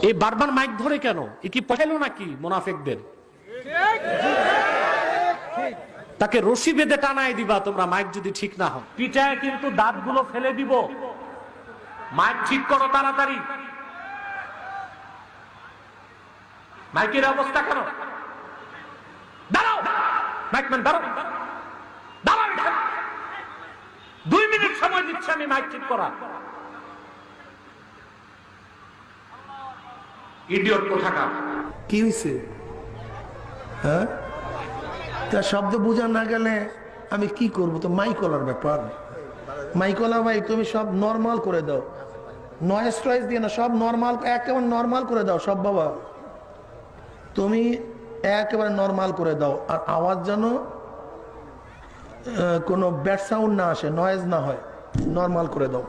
এই বারবার মাইক ধরে কেন? এ কি পহেলো নাকি মুনাফিকদের? তাকে রশি বেঁধে টানায় দিবা তোমরা, মাইক যদি ঠিক না হয়। পিঠায় কিন্তু দাঁতগুলো ফেলে দিব। মাইক ঠিক করো তাড়াতাড়ি। মাইকের অবস্থা কেন? দাঁড়াও, মাইকম্যান দাঁড়াও, দাঁড়াও। 2 মিনিট সময় দিচ্ছি আমি মাইক ঠিক করা। ইডিয়ট কোথাকার। কি হয়েছে? হ্যাঁ, তা শব্দ বোঝা না গেলে আমি কি করব? তো মাইকলার ব্যাপার। মাইকলা ভাই তুমি সব নর্মাল করে দাও, নয়েজ টয়েস দিয়ে না, সব নর্মাল, একেবারে নর্মাল করে দাও সব। বাবা তুমি একেবারে নর্মাল করে দাও, আর আওয়াজ যেন কোনো ব্যাড সাউন্ড না আসে, নয়েজ না হয়, নর্মাল করে দাও।